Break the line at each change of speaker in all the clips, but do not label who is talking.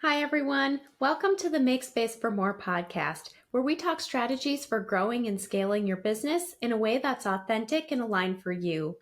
Hi, everyone. Welcome to the Make Space for More podcast, where we talk strategies for growing and scaling your business in a way that's authentic and aligned for you.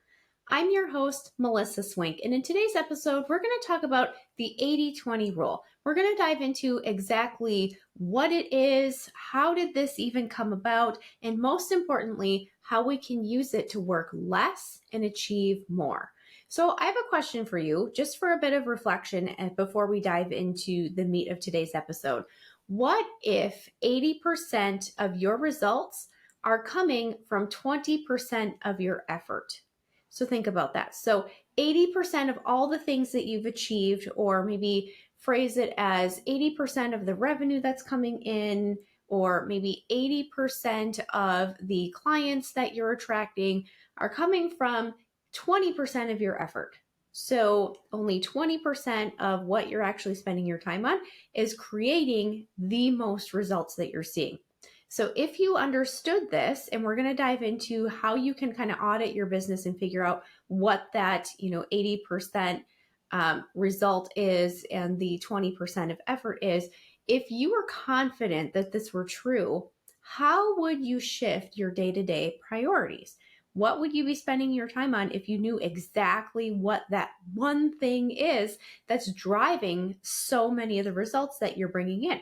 I'm your host, Melissa Swink, and in today's episode, we're going to talk about the 80-20 rule. We're going to dive into exactly what it is, how did this even come about, and most importantly, how we can use it to work less and achieve more. So I have a question for you, just for a bit of reflection before we dive into the meat of today's episode. What if 80% of your results are coming from 20% of your effort? So think about that. So 80% of all the things that you've achieved, or maybe phrase it as 80% of the revenue that's coming in, or maybe 80% of the clients that you're attracting are coming from 20% of your effort. So only 20% of what you're actually spending your time on is creating the most results that you're seeing. So if you understood this, and we're going to dive into how you can kind of audit your business and figure out what that 80% result is and the 20% of effort is. If you were confident that this were true, how would you shift your day-to-day priorities? What would you be spending your time on if you knew exactly what that one thing is that's driving so many of the results that you're bringing in?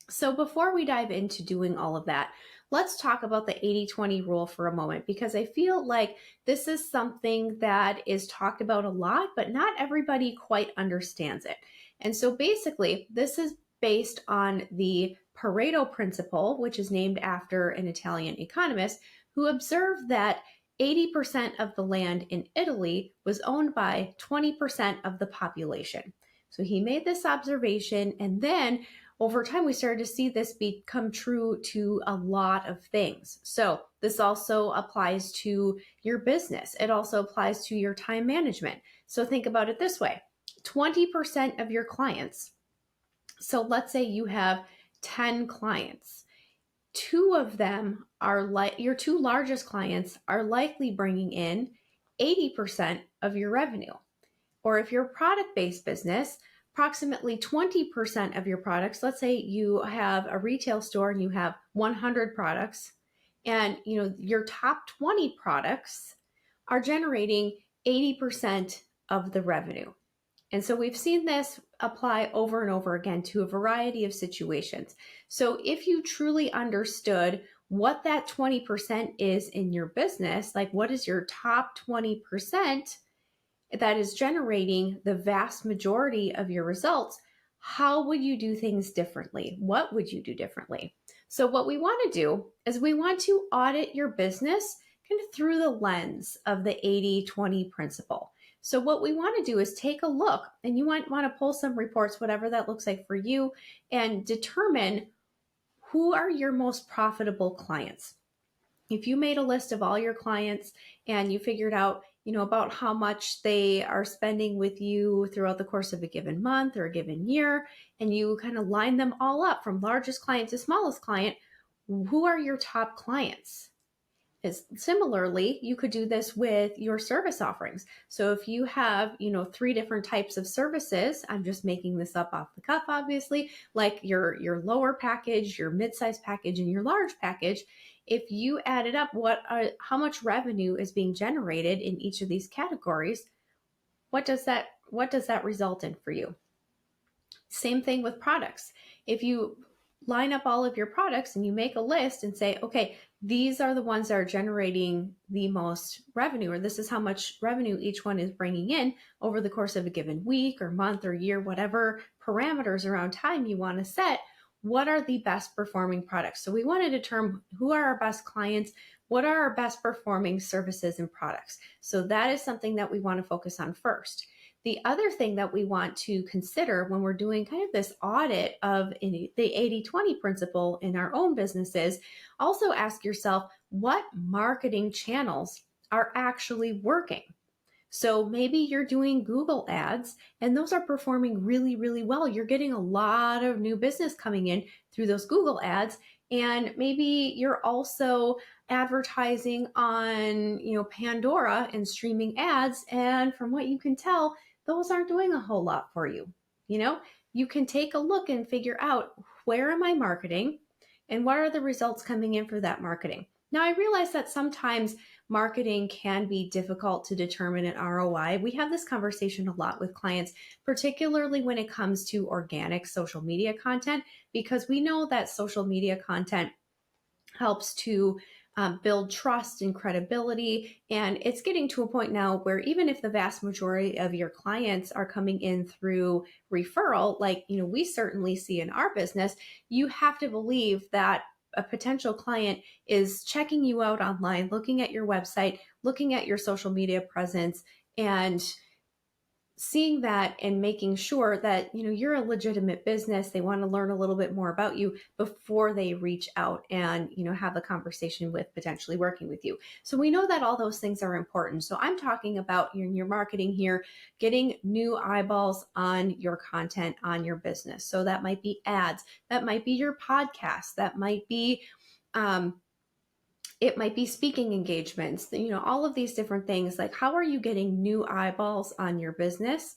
So before we dive into doing all of that, let's talk about the 80-20 rule for a moment, because I feel like this is something that is talked about a lot, but not everybody quite understands it. And so basically, this is based on the Pareto Principle, which is named after an Italian economist who observed that 80% of the land in Italy was owned by 20% of the population. So he made this observation, and then over time, we started to see this become true to a lot of things. So this also applies to your business. It also applies to your time management. So think about it this way. 20% of your clients. So let's say you have 10 clients. Two of them are your two largest clients are likely bringing in 80% of your revenue. Or if you're a product-based business, approximately 20% of your products, let's say you have a retail store and you have 100 products, and your top 20 products are generating 80% of the revenue. And so we've seen this apply over and over again to a variety of situations. So if you truly understood what that 20% is in your business, like what is your top 20%, that is generating the vast majority of your results, how would you do things differently? What would you do differently? So what we want to do is we want to audit your business kind of through the lens of the 80-20 principle. So what we want to do is take a look, and you might want to pull some reports, whatever that looks like for you, and determine who are your most profitable clients. If you made a list of all your clients and you figured out, about how much they are spending with you throughout the course of a given month or a given year, and you kind of line them all up from largest client to smallest client, who are your top clients? Similarly, you could do this with your service offerings. So if you have, 3 different types of services, I'm just making this up off the cuff, obviously, like your lower package, your mid-size package, and your large package. If you added up how much revenue is being generated in each of these categories, what does that result in for you? Same thing with products. If you line up all of your products and you make a list and say, okay, these are the ones that are generating the most revenue, or this is how much revenue each one is bringing in over the course of a given week or month or year, whatever parameters around time you want to set, what are the best performing products? So we want to determine who are our best clients, what are our best performing services and products. So that is something that we want to focus on first. The other thing that we want to consider when we're doing kind of this audit of the 80-20 principle in our own businesses, also ask yourself, what marketing channels are actually working? So maybe you're doing Google ads and those are performing really, really well. You're getting a lot of new business coming in through those Google ads. And maybe you're also advertising on, Pandora and streaming ads. And from what you can tell, those aren't doing a whole lot for you. you can take a look and figure out, where am I marketing and what are the results coming in for that marketing? Now, I realize that sometimes marketing can be difficult to determine an ROI. We have this conversation a lot with clients, particularly when it comes to organic social media content, because we know that social media content helps to build trust and credibility. And it's getting to a point now where even if the vast majority of your clients are coming in through referral, like, we certainly see in our business, you have to believe that a potential client is checking you out online, looking at your website, looking at your social media presence, and seeing that and making sure that you're a legitimate business. They want to learn a little bit more about you before they reach out and have a conversation with potentially working with you. So we know that all those things are important. So I'm talking about your marketing here, getting new eyeballs on your content, on your business. So that might be ads, that might be your podcast, that might be it might be speaking engagements, all of these different things. Like, how are you getting new eyeballs on your business?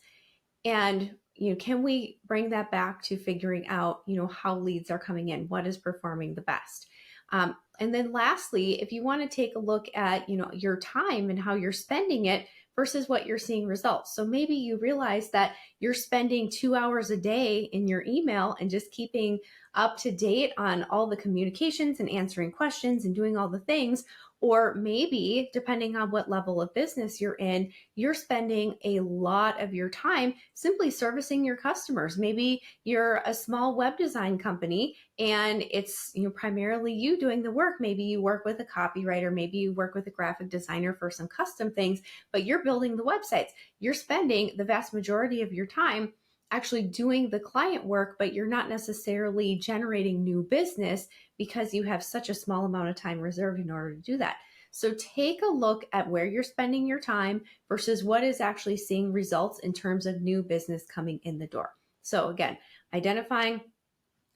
And, can we bring that back to figuring out, how leads are coming in, what is performing the best? And then lastly, if you want to take a look at, your time and how you're spending it versus what you're seeing results. So maybe you realize that you're spending 2 hours a day in your email and just keeping up to date on all the communications and answering questions and doing all the things. Or maybe, depending on what level of business you're in, you're spending a lot of your time simply servicing your customers. Maybe you're a small web design company and it's primarily you doing the work. Maybe you work with a copywriter, maybe you work with a graphic designer for some custom things, but you're building the websites. You're spending the vast majority of your time actually doing the client work, but you're not necessarily generating new business because you have such a small amount of time reserved in order to do that. So take a look at where you're spending your time versus what is actually seeing results in terms of new business coming in the door. So again, identifying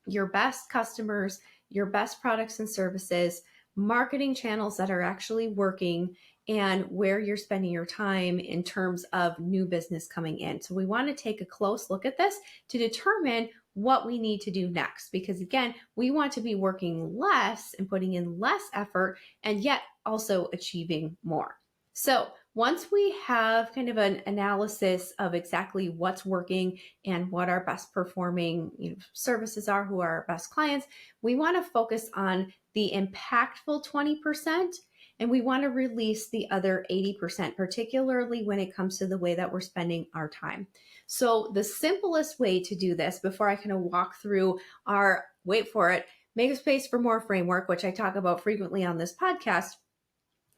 your best customers, your best products and services, marketing channels that are actually working, and where you're spending your time in terms of new business coming in. So we want to take a close look at this to determine what we need to do next, because again, we want to be working less and putting in less effort and yet also achieving more. So once we have kind of an analysis of exactly what's working and what our best performing services are, who are our best clients, we want to focus on the impactful 20%, and we want to release the other 80%, particularly when it comes to the way that we're spending our time. So the simplest way to do this, before I kind of walk through our, wait for it, Make a Space for More framework, which I talk about frequently on this podcast,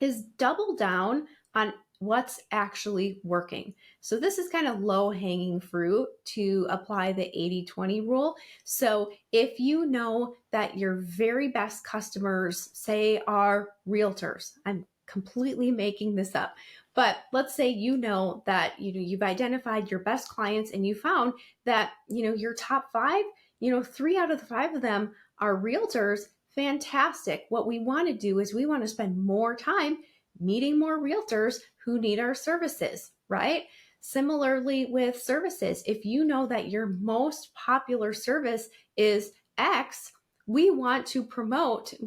is double down on what's actually working. So this is kind of low-hanging fruit to apply the 80-20 rule. So if you know that your very best customers, say, are realtors, I'm completely making this up, but let's say that you've identified your best clients and you found that your top 5, 3 out of the 5 of them are realtors. Fantastic. What we want to do is we want to spend more time meeting more realtors who need our services, right? Similarly with services, if you know that your most popular service is X, we want to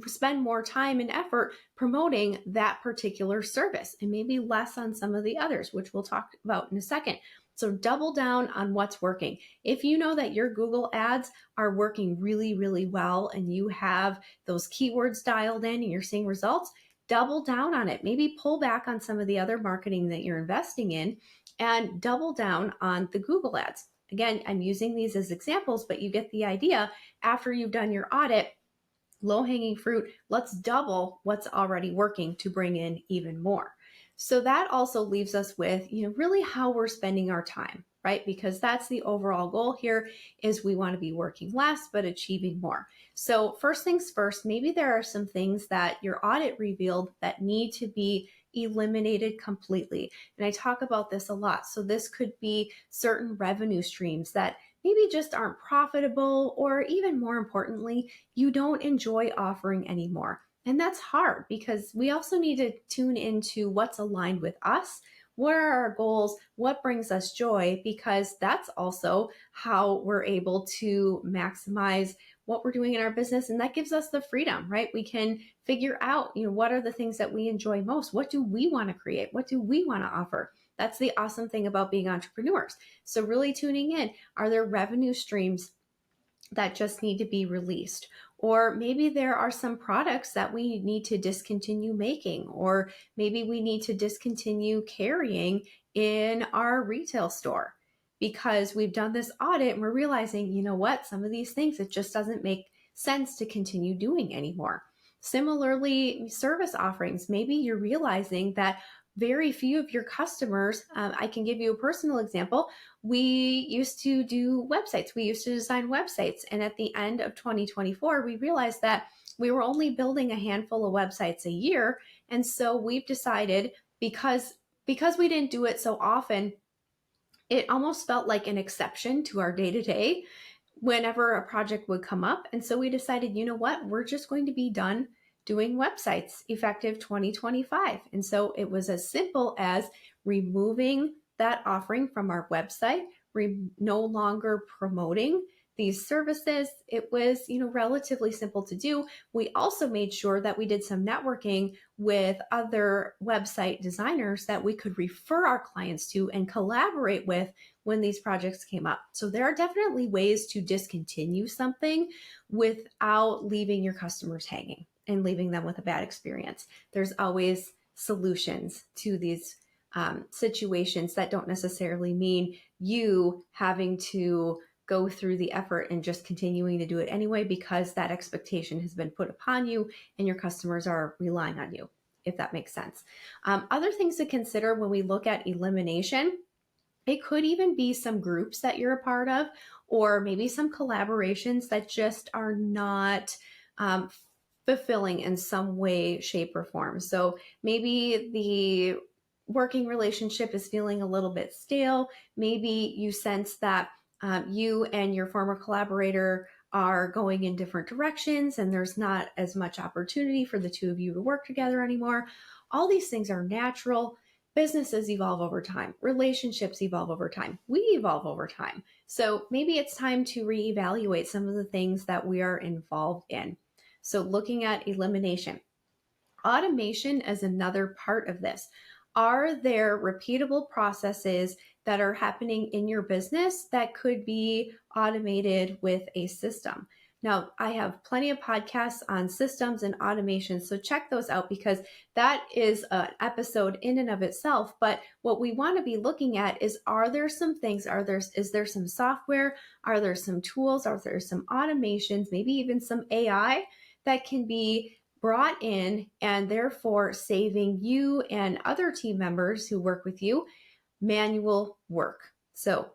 spend more time and effort promoting that particular service and maybe less on some of the others, which we'll talk about in a second. So double down on what's working. If you know that your Google ads are working really, really well and you have those keywords dialed in and you're seeing results, double down on it. Maybe pull back on some of the other marketing that you're investing in and double down on the Google ads. Again, I'm using these as examples, but you get the idea. After you've done your audit, low-hanging fruit, let's double what's already working to bring in even more. So that also leaves us with, really how we're spending our time, right? Because that's the overall goal here, is we want to be working less, but achieving more. So first things first, maybe there are some things that your audit revealed that need to be eliminated completely. And I talk about this a lot. So this could be certain revenue streams that maybe just aren't profitable, or even more importantly, you don't enjoy offering anymore. And that's hard because we also need to tune into what's aligned with us, what are our goals, what brings us joy, because that's also how we're able to maximize what we're doing in our business. And that gives us the freedom, right? We can figure out, what are the things that we enjoy most? What do we want to create? What do we want to offer? That's the awesome thing about being entrepreneurs. So really tuning in, are there revenue streams that just need to be released? Or maybe there are some products that we need to discontinue making, or maybe we need to discontinue carrying in our retail store because we've done this audit and we're realizing, some of these things, it just doesn't make sense to continue doing anymore. Similarly, service offerings, maybe you're realizing that very few of your customers, I can give you a personal example. We used to do websites. We used to design websites. And at the end of 2024, we realized that we were only building a handful of websites a year. And so we've decided, because we didn't do it so often, it almost felt like an exception to our day-to-day whenever a project would come up. And so we decided, we're just going to be done doing websites effective 2025. And so it was as simple as removing that offering from our website, no longer promoting these services. It was, relatively simple to do. We also made sure that we did some networking with other website designers that we could refer our clients to and collaborate with when these projects came up. So there are definitely ways to discontinue something without leaving your customers hanging and leaving them with a bad experience. There's always solutions to these situations that don't necessarily mean you having to go through the effort and just continuing to do it anyway, because that expectation has been put upon you and your customers are relying on you, if that makes sense. Other things to consider when we look at elimination, it could even be some groups that you're a part of, or maybe some collaborations that just are not fulfilling in some way, shape, or form. So maybe the working relationship is feeling a little bit stale. Maybe you sense that you and your former collaborator are going in different directions and there's not as much opportunity for the two of you to work together anymore. All these things are natural. Businesses evolve over time. Relationships evolve over time. We evolve over time. So maybe it's time to reevaluate some of the things that we are involved in. So looking at elimination. Automation is another part of this. Are there repeatable processes that are happening in your business that could be automated with a system? Now, I have plenty of podcasts on systems and automation, so check those out because that is an episode in and of itself. But what we want to be looking at is, are there some things, is there some software, are there some tools, are there some automations, maybe even some AI that can be brought in and therefore saving you and other team members who work with you manual work. So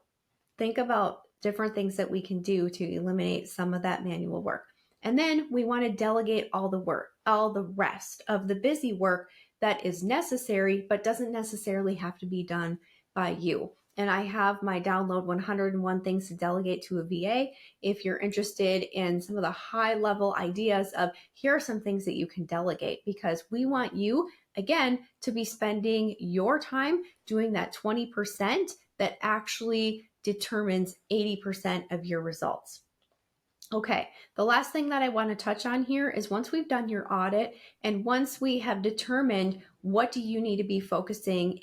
think about different things that we can do to eliminate some of that manual work. And then we want to delegate all the rest of the busy work that is necessary, but doesn't necessarily have to be done by you. And I have my download 101 things to delegate to a VA. If you're interested in some of the high level ideas of, here are some things that you can delegate, because we want you, again, to be spending your time doing that 20% that actually determines 80% of your results. Okay, the last thing that I want to touch on here is, once we've done your audit and once we have determined what do you need to be focusing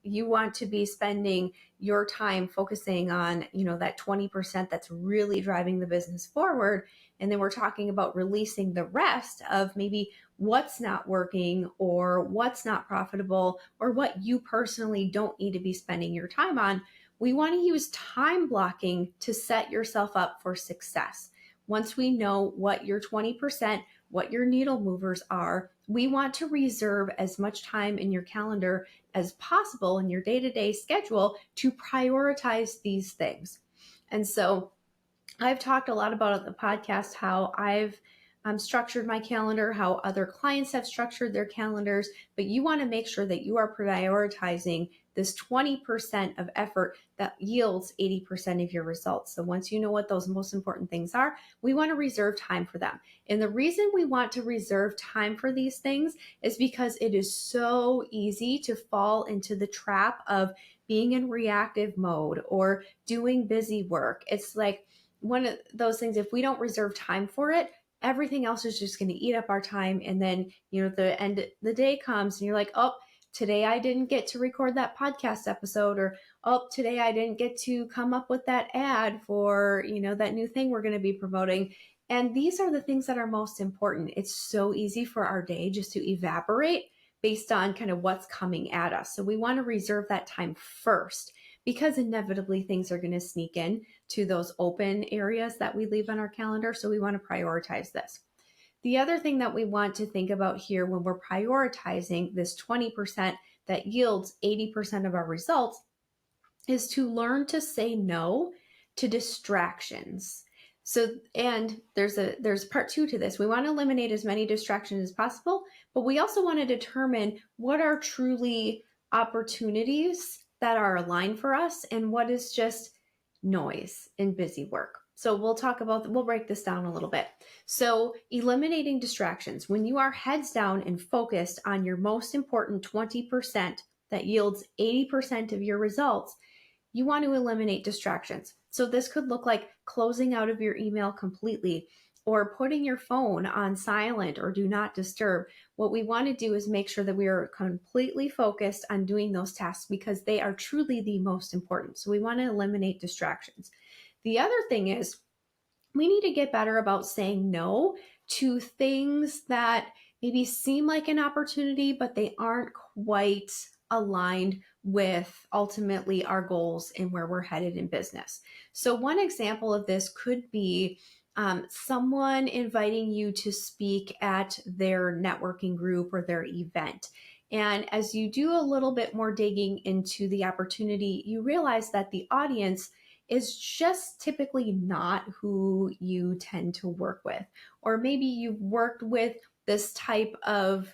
you want to be spending your time focusing on, that 20% that's really driving the business forward. And then we're talking about releasing the rest of maybe what's not working or what's not profitable or what you personally don't need to be spending your time on. We want to use time blocking to set yourself up for success. Once we know what your 20%, what your needle movers are, we want to reserve as much time in your calendar as possible in your day-to-day schedule to prioritize these things. And so I've talked a lot about on the podcast how I've structured my calendar, how other clients have structured their calendars, but you want to make sure that you are prioritizing this 20% of effort that yields 80% of your results. So once you know what those most important things are, we want to reserve time for them. And the reason we want to reserve time for these things is because it is so easy to fall into the trap of being in reactive mode or doing busy work. It's like one of those things, if we don't reserve time for it, everything else is just going to eat up our time. And then, the end of the day comes and you're like, oh, today I didn't get to record that podcast episode, or, oh, today I didn't get to come up with that ad for, that new thing we're going to be promoting. And these are the things that are most important. It's so easy for our day just to evaporate based on kind of what's coming at us. So we want to reserve that time first, because inevitably things are going to sneak in to those open areas that we leave on our calendar. So we want to prioritize this. The other thing that we want to think about here when we're prioritizing this 20% that yields 80% of our results is to learn to say no to distractions. So, and there's part 2 to this. We want to eliminate as many distractions as possible, but we also want to determine what are truly opportunities that are aligned for us and what is just noise and busy work. So we'll break this down a little bit. So eliminating distractions. When you are heads down and focused on your most important 20% that yields 80% of your results, you want to eliminate distractions. So this could look like closing out of your email completely, or putting your phone on silent or do not disturb. What we want to do is make sure that we are completely focused on doing those tasks because they are truly the most important. So we want to eliminate distractions. The other thing is we need to get better about saying no to things that maybe seem like an opportunity, but they aren't quite aligned with ultimately our goals and where we're headed in business. So one example of this could be someone inviting you to speak at their networking group or their event. And as you do a little bit more digging into the opportunity, you realize that the audience is just typically not who you tend to work with. Or maybe you've worked with this type of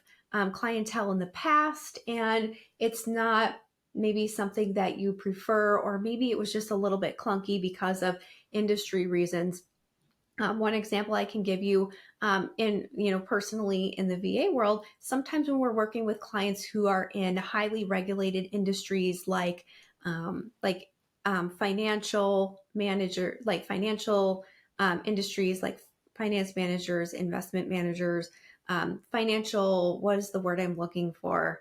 clientele in the past and it's not maybe something that you prefer, or maybe it was just a little bit clunky because of industry reasons. One example I can give you personally in the VA world, sometimes when we're working with clients who are in highly regulated industries like financial industries like finance managers, investment managers, what is the word I'm looking for?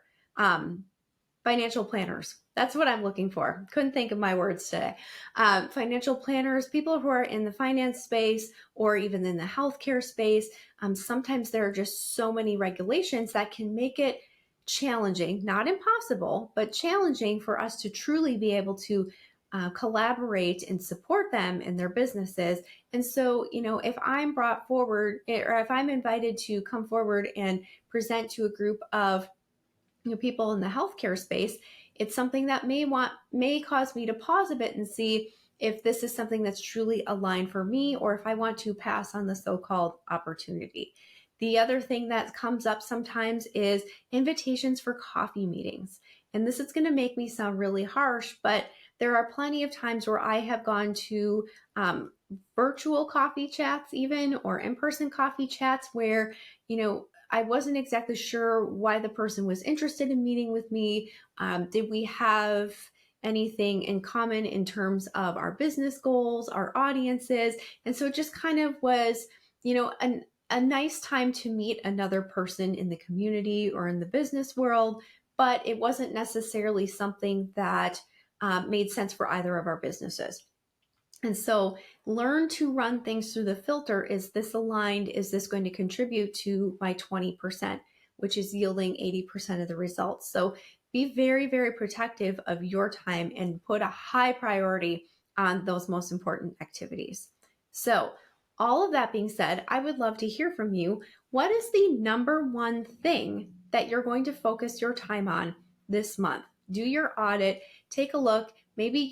Financial planners. That's what I'm looking for. Couldn't think of my words today. Financial planners, people who are in the finance space or even in the healthcare space. Sometimes there are just so many regulations that can make it challenging, not impossible, but challenging for us to truly be able to collaborate and support them in their businesses. And so, if I'm brought forward, or if I'm invited to come forward and present to a group of people in the healthcare space, it's something that may cause me to pause a bit and see if this is something that's truly aligned for me, or if I want to pass on the so-called opportunity. The other thing that comes up sometimes is invitations for coffee meetings. And this is going to make me sound really harsh, but there are plenty of times where I have gone to virtual coffee chats even, or in-person coffee chats where, I wasn't exactly sure why the person was interested in meeting with me. Did we have anything in common in terms of our business goals, our audiences? And so it just kind of was, a nice time to meet another person in the community or in the business world, but it wasn't necessarily something that made sense for either of our businesses. And so learn to run things through the filter. Is this aligned? Is this going to contribute to my 20%, which is yielding 80% of the results? So be very, very protective of your time and put a high priority on those most important activities. So all of that being said, I would love to hear from you. What is the number one thing that you're going to focus your time on this month? Do your audit, take a look. Maybe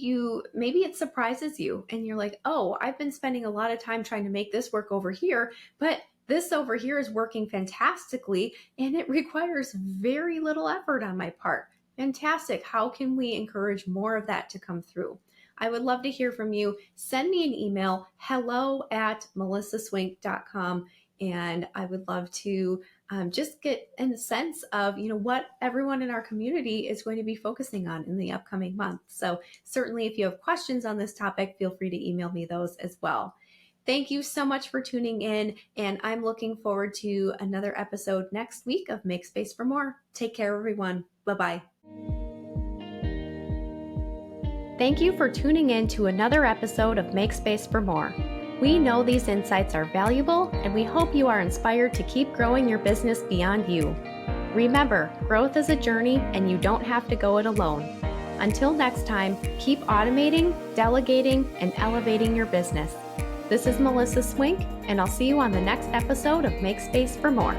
it surprises you and you're like, oh, I've been spending a lot of time trying to make this work over here, but this over here is working fantastically and it requires very little effort on my part. Fantastic. How can we encourage more of that to come through? I would love to hear from you. Send me an email, hello@melissaswink.com. And I would love to just get a sense of, what everyone in our community is going to be focusing on in the upcoming month. So certainly if you have questions on this topic, feel free to email me those as well. Thank you so much for tuning in, and I'm looking forward to another episode next week of Make Space for More. Take care, everyone. Bye-bye. Thank you for tuning in to another episode of Make Space for More. We know these insights are valuable, and we hope you are inspired to keep growing your business beyond you. Remember, growth is a journey, and you don't have to go it alone. Until next time, keep automating, delegating, and elevating your business. This is Melissa Swink, and I'll see you on the next episode of Make Space for More.